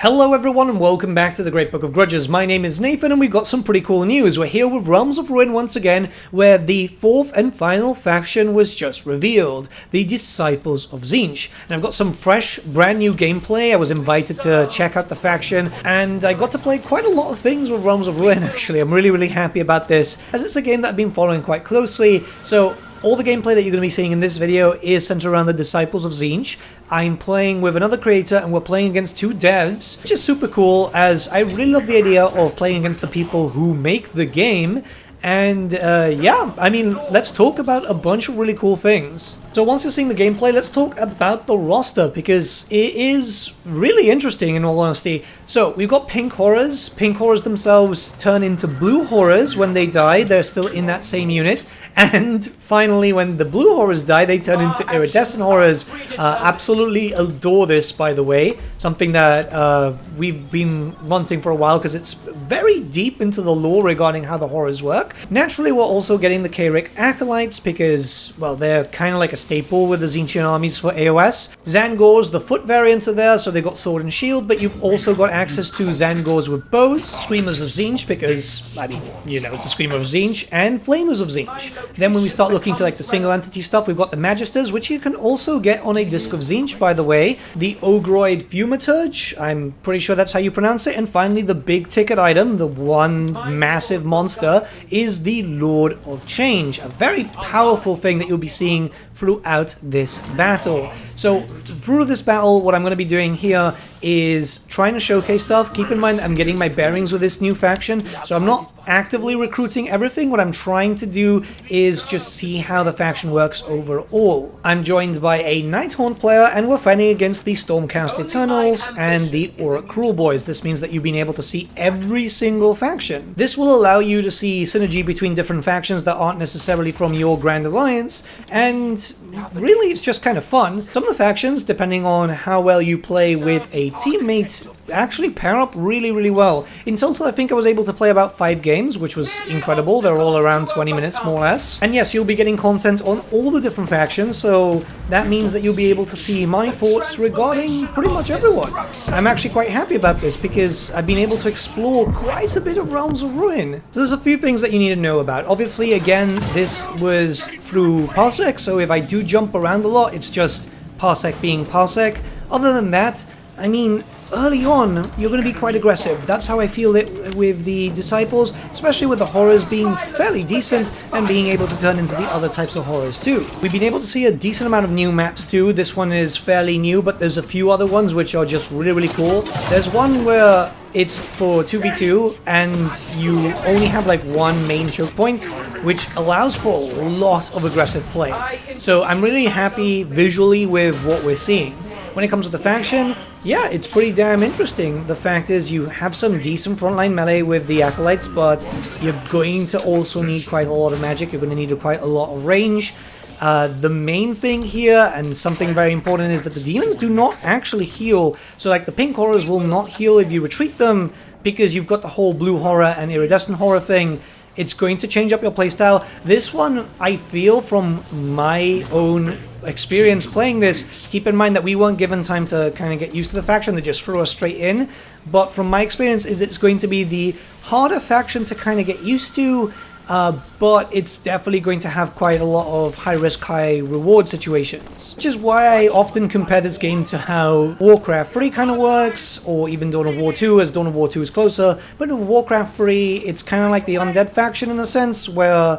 Hello everyone and welcome back to the Great Book of Grudges. My name is Nathan and we've got some pretty cool news. We're here with Realms of Ruin once again, where the fourth and final faction was just revealed, the Disciples of Tzeentch. And I've got some fresh, brand new gameplay. I was invited to check out the faction and I got to play quite a lot of things with Realms of Ruin actually. I'm really happy about this, as it's a game that I've been following quite closely. So all the gameplay that you're going to be seeing in this video is centered around the Disciples of Tzeentch. I'm playing with another creator and we're playing against two devs, which is super cool, as I really love the idea of playing against the people who make the game. And yeah, I mean, let's talk about a bunch of really cool things. So once you're seeing the gameplay, let's talk about the roster, because it is really interesting in all honesty. So we've got pink horrors. Pink horrors themselves turn into blue horrors when they die. They're still in that same unit. And finally, when the blue horrors die, they turn into iridescent horrors. Absolutely adore this, by the way. Something that we've been wanting for a while, because it's very deep into the lore regarding how the horrors work. Naturally, we're also getting the Khairic Acolytes, because, well, they're kind of like a staple with the Tzeentchian armies for AOS. Zangors, the foot variants are there, so they've got sword and shield, but you've also got access to Zangors with bows, Screamers of Tzeentch, because, I mean, you know, it's a Screamer of Tzeentch, and Flamers of Tzeentch. Then when we start looking to like the single entity stuff, we've got the Magisters, which you can also get on a Disc of Tzeentch, by the way. The Ogroid Fumaturge, I'm pretty sure that's how you pronounce it. And finally, the big ticket item, the one massive monster, is the Lord of Change. A very powerful thing that you'll be seeing throughout this battle. So through this battle, what I'm going to be doing here is trying to showcase stuff. Keep in mind, I'm getting my bearings with this new faction, so I'm not actively recruiting everything. What I'm trying to do is just see how the faction works overall. I'm joined by a Nighthaunt player, and we're fighting against the Stormcast Eternals and the Aura Cruel Boys. This means that you've been able to see every single faction. This will allow you to see synergy between different factions that aren't necessarily from your Grand Alliance, and really it's just kind of fun. Some of the factions, depending on how well you play with a teammate, actually pair up really well. In total, I think I was able to play about 5 games, which was incredible. They're all around 20 minutes, more or less. And yes, you'll be getting content on all the different factions, so that means that you'll be able to see my thoughts regarding pretty much everyone. I'm actually quite happy about this, because I've been able to explore quite a bit of Realms of Ruin. So there's a few things that you need to know about. Obviously, again, this was through Parsec, so if I do jump around a lot, it's just Parsec being Parsec. Other than that, I mean, early on, you're going to be quite aggressive. That's how I feel it with the Disciples, especially with the horrors being fairly decent and being able to turn into the other types of horrors too. We've been able to see a decent amount of new maps too. This one is fairly new, but there's a few other ones which are just really cool. There's one where it's for 2v2 and you only have like one main choke point, which allows for a lot of aggressive play. So I'm really happy visually with what we're seeing. When it comes to the faction, yeah, it's pretty damn interesting. The fact is, you have some decent frontline melee with the Acolytes, but you're going to also need quite a lot of magic. You're going to need quite a lot of range. The main thing here, and something very important, is that the demons do not actually heal. So like the pink horrors will not heal if you retreat them, because you've got the whole blue horror and iridescent horror thing. It's going to change up your playstyle. This one, I feel from my own experience playing this, keep in mind that we weren't given time to kind of get used to the faction, they just threw us straight in. But from my experience, it's going to be the harder faction to kind of get used to, but it's definitely going to have quite a lot of high-risk, high-reward situations. Which is why I often compare this game to how Warcraft 3 kind of works, or even Dawn of War 2, as Dawn of War 2 is closer. But in Warcraft 3, it's kind of like the Undead faction in a sense, where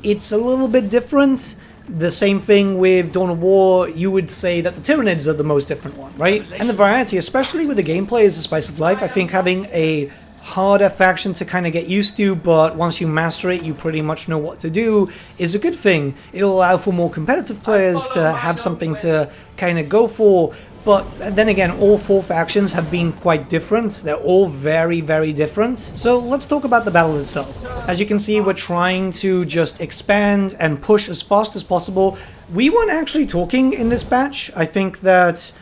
it's a little bit different. The same thing with Dawn of War, you would say that the Tyranids are the most different one, right? And the variety, especially with the gameplay, is the spice of life. I think having a harder faction to kind of get used to, but once you master it, you pretty much know what to do, is a good thing. It'll allow for more competitive players to have something to kind of go for. But then again, all 4 factions have been quite different. They're all very different. So let's talk about the battle itself. As you can see, we're trying to just expand and push as fast as possible. We weren't actually talking in this batch. I think that...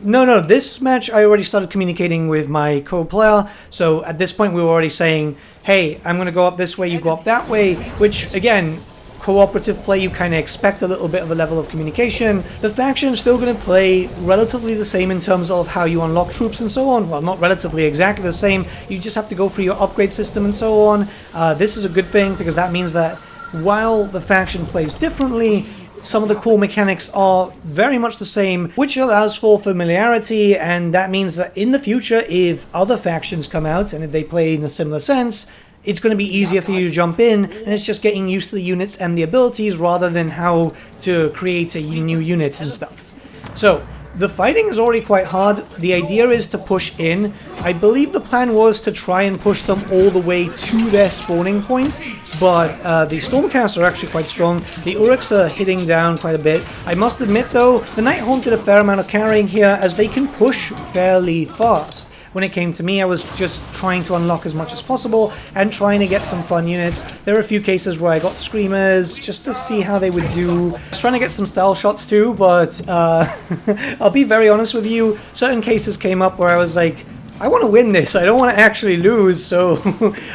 No, this match I already started communicating with my co-player. So at this point we were already saying, hey, I'm going to go up this way, you go up that way. Which, again, cooperative play, you kind of expect a little bit of a level of communication. The faction's still going to play relatively the same in terms of how you unlock troops and so on. Well, not relatively, exactly the same. You just have to go through your upgrade system and so on. This is a good thing because that means that while the faction plays differently, some of the core mechanics are very much the same, which allows for familiarity, and that means that in the future, if other factions come out and if they play in a similar sense, it's going to be easier for you to jump in, and it's just getting used to the units and the abilities rather than how to create new units and stuff. So, the fighting is already quite hard. The idea is to push in. I believe the plan was to try and push them all the way to their spawning point, but the Stormcasts are actually quite strong. The Uruks are hitting down quite a bit. I must admit though, the Nighthaunt did a fair amount of carrying here as they can push fairly fast. When it came to me, I was just trying to unlock as much as possible and trying to get some fun units. There were a few cases where I got Screamers just to see how they would do. I was trying to get some style shots too, but I'll be very honest with you, certain cases came up where I was like, I want to win this, I don't want to actually lose, so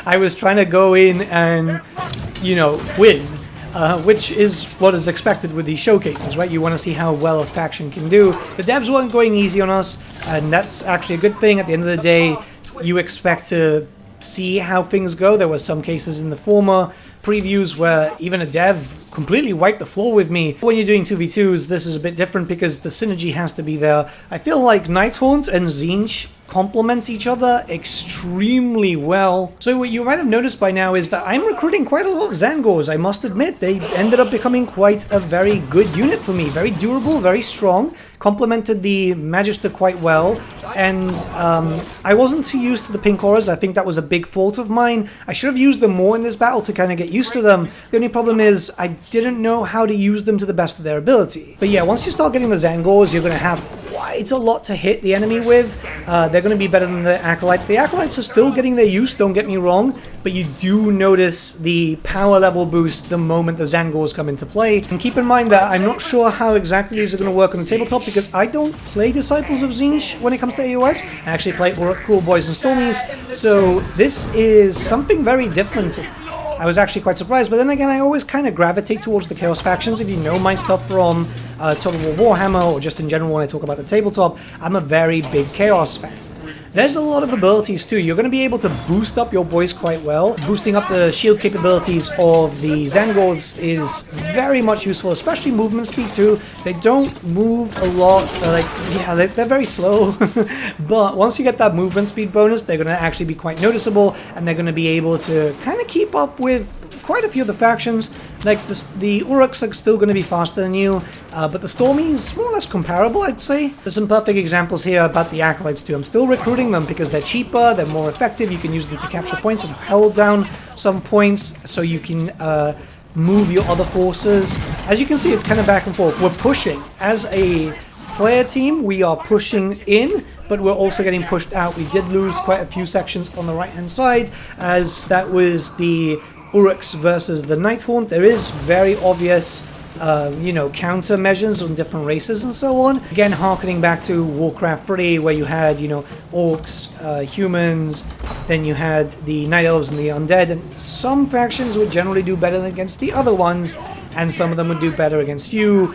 I was trying to go in and, you know, win. Which is what is expected with these showcases, right? You want to see how well a faction can do. The devs weren't going easy on us, and that's actually a good thing. At the end of the day, you expect to see how things go. There were some cases in the former previews where even a dev completely wiped the floor with me. When you're doing 2v2s, this is a bit different because the synergy has to be there. I feel like Nighthaunt and Tzeentch complement each other extremely well. So what you might have noticed by now is that I'm recruiting quite a lot of Zangors. I must admit, they ended up becoming quite a very good unit for me. Very durable, very strong, complemented the Magister quite well, and I wasn't too used to the pink auras. I think that was a big fault of mine. I should have used them more in this battle to kind of get used to them. The only problem is I didn't know how to use them to the best of their ability. But yeah, once you start getting the Zangors, you're going to have quite a lot to hit the enemy with. They're going to be better than the Acolytes. The Acolytes are still getting their use, don't get me wrong, but you do notice the power level boost the moment the Zangors come into play. And keep in mind that I'm not sure how exactly these are going to work on the tabletop because I don't play Disciples of Tzeentch when it comes to AOS. I actually play Cool Boys and Stormies, so this is something very different. I was actually quite surprised, but then again, I always kind of gravitate towards the Chaos factions. If you know my stuff from Total War Warhammer, or just in general when I talk about the tabletop, I'm a very big Chaos fan. There's a lot of abilities too. You're going to be able to boost up your boys quite well. Boosting up the shield capabilities of the Zangors is very much useful, especially movement speed too. They don't move a lot, they're very slow, but once you get that movement speed bonus, they're going to actually be quite noticeable, and they're going to be able to kind of keep up with quite a few of the factions. Like the Uruks are still going to be faster than you, but the Stormies more or less comparable, I'd say. There's some perfect examples here about the Acolytes too. I'm still recruiting them because they're cheaper, they're more effective, you can use them to capture points and hold down some points so you can move your other forces. As you can see, it's kind of back and forth. We're pushing. As a player team, we are pushing in, but we're also getting pushed out. We did lose quite a few sections on the right-hand side, as that was the Uruks versus the Nighthaunt. There is very obvious counter measures on different races and so on. Again, harkening back to Warcraft 3, where you had, orcs, humans, then you had the Night Elves and the Undead, and some factions would generally do better against the other ones, and some of them would do better against you.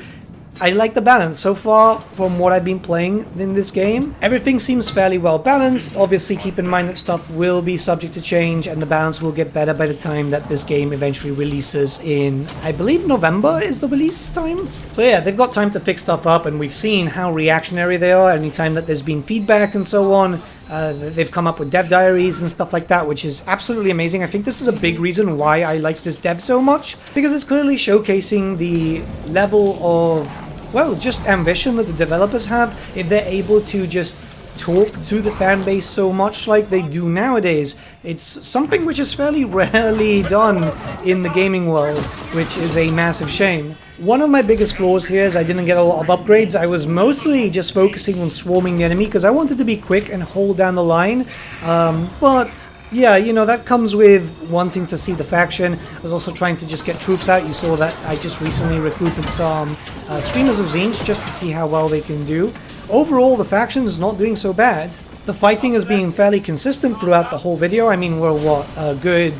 I like the balance so far from what I've been playing in this game. Everything seems fairly well balanced. Obviously, keep in mind that stuff will be subject to change and the balance will get better by the time that this game eventually releases in, I believe, November is the release time. So yeah, they've got time to fix stuff up, and we've seen how reactionary they are anytime that there's been feedback and so on. They've come up with dev diaries and stuff like that, which is absolutely amazing. I think this is a big reason why I like this dev so much, because it's clearly showcasing the level of, well, just ambition that the developers have if they're able to just talk to the fan base so much like they do nowadays. It's something which is fairly rarely done in the gaming world, which is a massive shame. One of my biggest flaws here is I didn't get a lot of upgrades. I was mostly just focusing on swarming the enemy because I wanted to be quick and hold down the line. But yeah, that comes with wanting to see the faction. I was also trying to just get troops out. You saw that I just recently recruited some Screamers of Tzeentch just to see how well they can do. Overall, the faction is not doing so bad. The fighting is being fairly consistent throughout the whole video. I mean, we're a good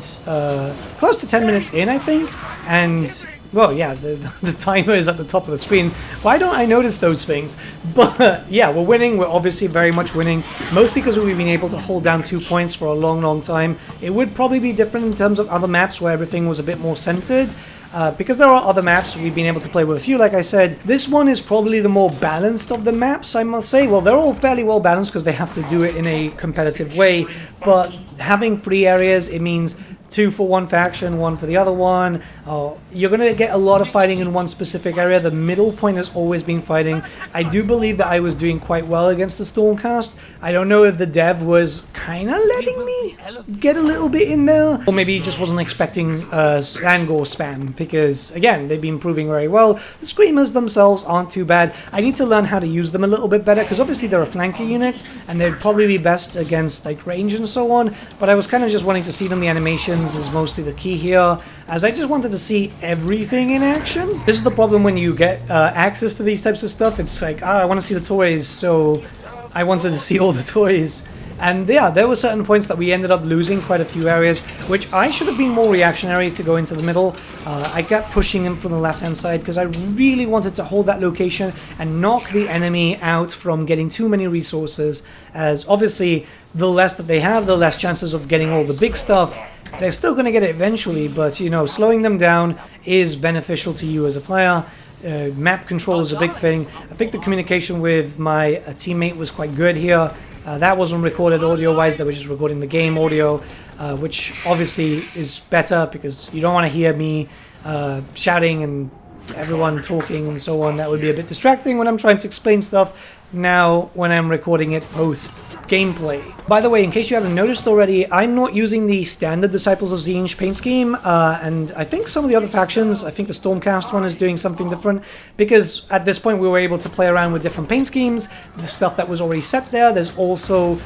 close to 10 minutes in, I think, and Well, yeah, the timer is at the top of the screen. Why don't I notice those things? But yeah, we're winning. We're obviously very much winning, mostly because we've been able to hold down 2 points for a long, long time. It would probably be different in terms of other maps where everything was a bit more centered. Because there are other maps we've been able to play with a few, like I said. This one is probably the more balanced of the maps, I must say. Well, they're all fairly well balanced because they have to do it in a competitive way. But having 3 areas, it means 2 for one faction, 1 for the other one. You're going to get a lot of fighting in one specific area. The middle point has always been fighting. I do believe that I was doing quite well against the Stormcast. I don't know if the dev was kind of letting me get a little bit in there, or maybe he just wasn't expecting Zangor spam, because again, they've been proving very well. The Screamers themselves aren't too bad. I need to learn how to use them a little bit better, because obviously they're a flanker unit, and they'd probably be best against like range and so on, but I was kind of just wanting to see them. The animations is mostly the key here, as I just wanted to see everything in action. This is the problem when you get access to these types of stuff. It's like, I want to see the toys, so I wanted to see all the toys. And yeah, there were certain points that we ended up losing quite a few areas, which I should have been more reactionary to go into the middle. I kept pushing him from the left-hand side because I really wanted to hold that location and knock the enemy out from getting too many resources, as obviously the less that they have, the less chances of getting all the big stuff. They're still going to get it eventually, but you know, slowing them down is beneficial to you as a player. Map control is a big thing. I think the communication with my teammate was quite good here. That wasn't recorded audio-wise, they were just recording the game audio, which obviously is better because you don't want to hear me shouting and everyone talking and so on. That would be a bit distracting when I'm trying to explain stuff. Now, when I'm recording it post-gameplay. By the way, in case you haven't noticed already, I'm not using the standard Disciples of Tzeentch paint scheme, and I think some of the other factions, I think the Stormcast one is doing something different, because at this point we were able to play around with different paint schemes, the stuff that was already set there. There's also,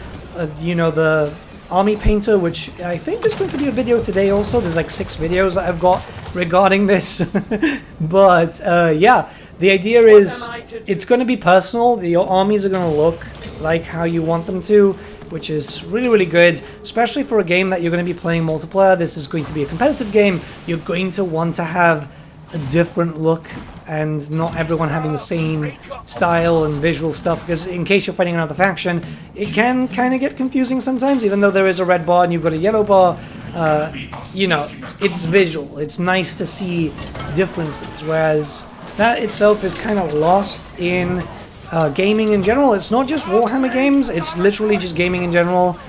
you know, the Army Painter, which I think is going to be a video today also. There's like 6 videos that I've got regarding this. But yeah, the idea is it's going to be personal. Your armies are going to look like how you want them to, which is really, really good, especially for a game that you're going to be playing multiplayer. This is going to be a competitive game. You're going to want to have a different look and not everyone having the same style and visual stuff, because in case you're fighting another faction, it can kind of get confusing sometimes. Even though there is a red bar and you've got a yellow bar, you know, it's visual. It's nice to see differences, whereas that itself is kind of lost in gaming in general. It's not just Warhammer games, it's literally just gaming in general.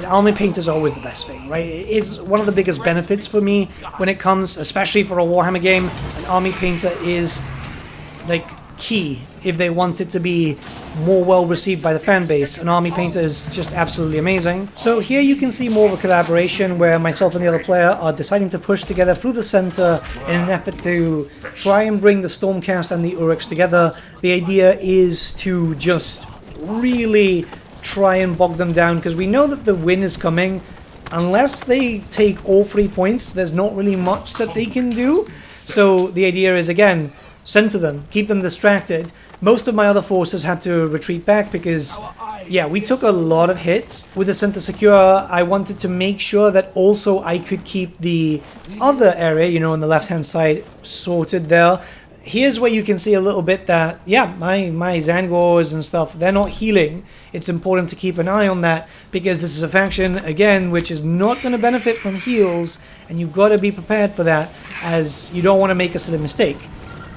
Army Paint is always the best thing, right? It's one of the biggest benefits for me when it comes, especially for a Warhammer game. An Army Painter is like key if they want it to be more well received by the fan base. An Army Painter is just absolutely amazing. So here you can see more of a collaboration where myself and the other player are deciding to push together through the center in an effort to try and bring the Stormcast and the Uruks together. The idea is to just really try and bog them down, because we know that the win is coming. Unless they take all 3 points, there's not really much that they can do. So the idea is, again, center them, keep them distracted. Most of my other forces had to retreat back because, yeah, we took a lot of hits. With the center secure, I wanted to make sure that also I could keep the other area, you know, on the left-hand side, sorted there. Here's where you can see a little bit that, yeah, my Zangors and stuff, they're not healing. It's important to keep an eye on that, because this is a faction, again, which is not going to benefit from heals, and you've got to be prepared for that, as you don't want to make a silly mistake.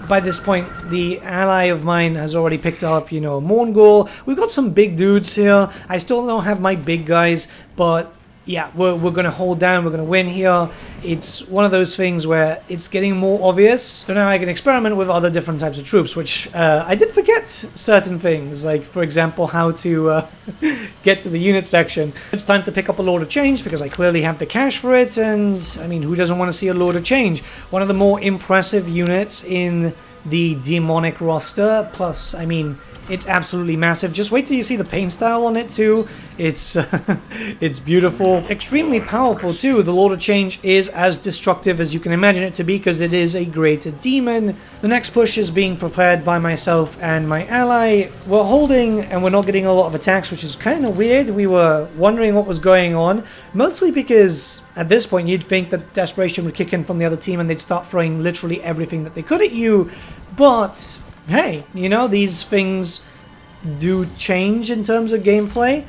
By this point, the ally of mine has already picked up, you know, Mongol. We've got some big dudes here. I still don't have my big guys, but yeah, we're going to hold down, we're going to win here. It's one of those things where it's getting more obvious. So now I can experiment with other different types of troops, which I did forget certain things, like, for example, how to get to the unit section. It's time to pick up a Lord of Change, because I clearly have the cash for it, and, I mean, who doesn't want to see a Lord of Change? One of the more impressive units in the demonic roster, plus, I mean, It's absolutely massive. Just wait till you see the paint style on it too. It's it's beautiful. Extremely powerful too. The Lord of Change is as destructive as you can imagine it to be because it is a greater demon. The next push is being prepared by myself and my ally. We're holding and we're not getting a lot of attacks, which is kind of weird. We were wondering what was going on. Mostly because at this point you'd think that desperation would kick in from the other team and they'd start throwing literally everything that they could at you. But hey, you know, these things do change in terms of gameplay.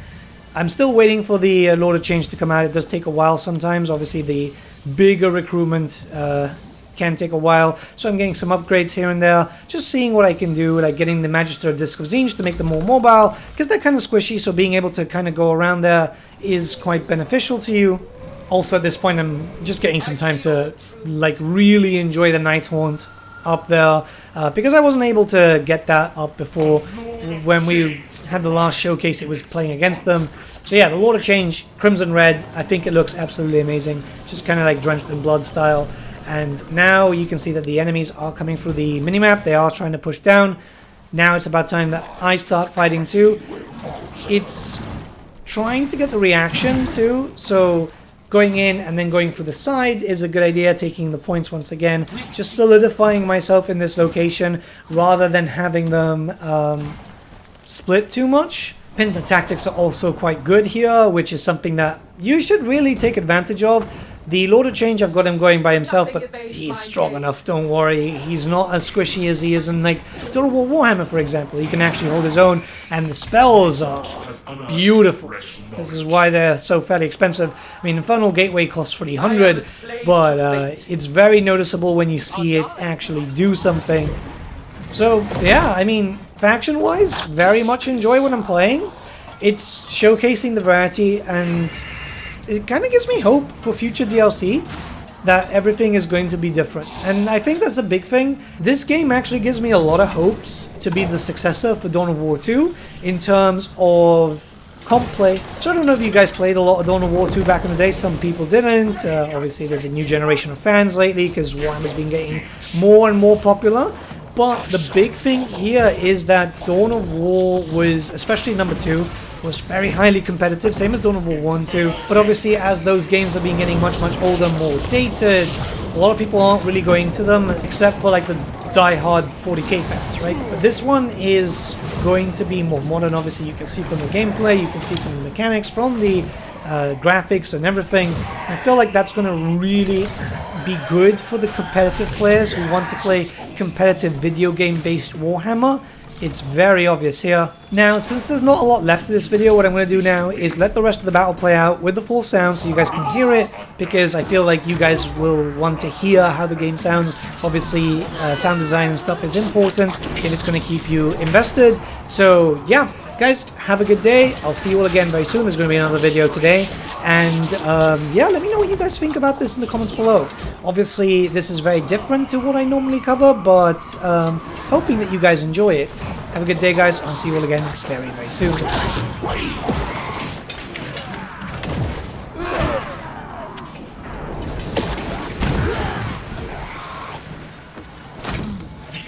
I'm still waiting for the Lord of Change to come out. It does take a while sometimes. Obviously, the bigger recruitment can take a while. So I'm getting some upgrades here and there. Just seeing what I can do, like getting the Magister Disc of Tzeentch to make them more mobile. Because they're kind of squishy, so being able to kind of go around there is quite beneficial to you. Also, at this point, I'm just getting some time to like really enjoy the Nighthaunt up there because I wasn't able to get that up before. When we had the last showcase, it was playing against them. So yeah, the Lord of Change, Crimson Red, I think it looks absolutely amazing, just kind of like drenched in blood style. And now you can see that the enemies are coming through the minimap. They are trying to push down. Now it's about time that I start fighting too. It's trying to get the reaction too, so going in and then going through the side is a good idea, taking the points once again, just solidifying myself in this location rather than having them split too much. Pins and tactics are also quite good here, which is something that you should really take advantage of. The Lord of Change, I've got him going by himself, but he's strong enough, don't worry. He's not as squishy as he is in, like, Total War Warhammer, for example. He can actually hold his own, and the spells are beautiful. This is why they're so fairly expensive. I mean, Infernal Gateway costs 300, but it's very noticeable when you see it actually do something. So, yeah, I mean, faction-wise, very much enjoy what I'm playing. It's showcasing the variety, and it kind of gives me hope for future DLC that everything is going to be different. And I think that's a big thing. This game actually gives me a lot of hopes to be the successor for Dawn of War 2 in terms of comp play. So I don't know if you guys played a lot of Dawn of War 2 back in the day. Some people didn't. Obviously there's a new generation of fans lately because Warhammer's been getting more and more popular. But the big thing here is that Dawn of War was, especially number 2, was very highly competitive, same as Dawn of War 1 too. But obviously as those games have been getting much older, more dated, a lot of people aren't really going to them except for like the die-hard 40k fans, right? But this one is going to be more modern. Obviously you can see from the gameplay, you can see from the mechanics, from the graphics and everything. I feel like that's going to really be good for the competitive players who want to play competitive video game based Warhammer. It's very obvious here. Now, since there's not a lot left of this video, what I'm going to do now is let the rest of the battle play out with the full sound so you guys can hear it, because I feel like you guys will want to hear how the game sounds. Obviously, sound design and stuff is important if it's going to keep you invested. So, yeah. Guys, have a good day. I'll see you all again very soon. There's going to be another video today. And yeah, let me know what you guys think about this in the comments below. Obviously, this is very different to what I normally cover, but hoping that you guys enjoy it. Have a good day, guys. I'll see you all again very soon. The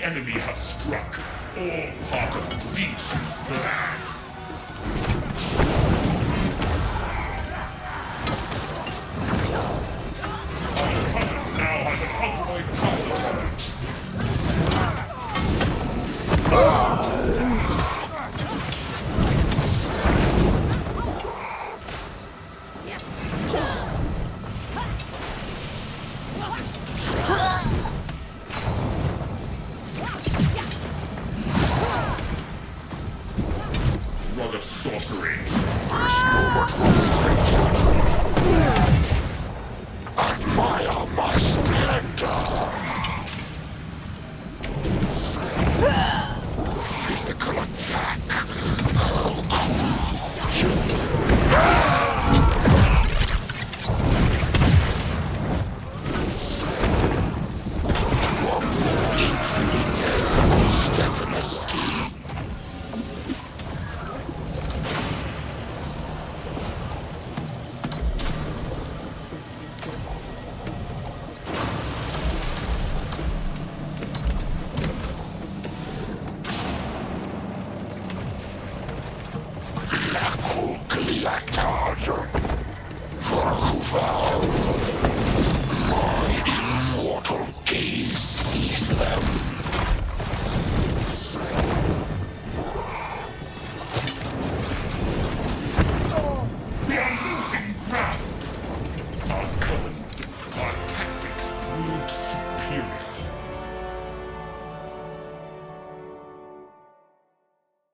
enemy have struck. All part of Tzeentch's plan. Now has an upright rug of sorcery. This moment was fated. Admire my splendor. Physical attack. How cruel. Infinitesimal step in the scheme. Val. My immortal gaze sees them.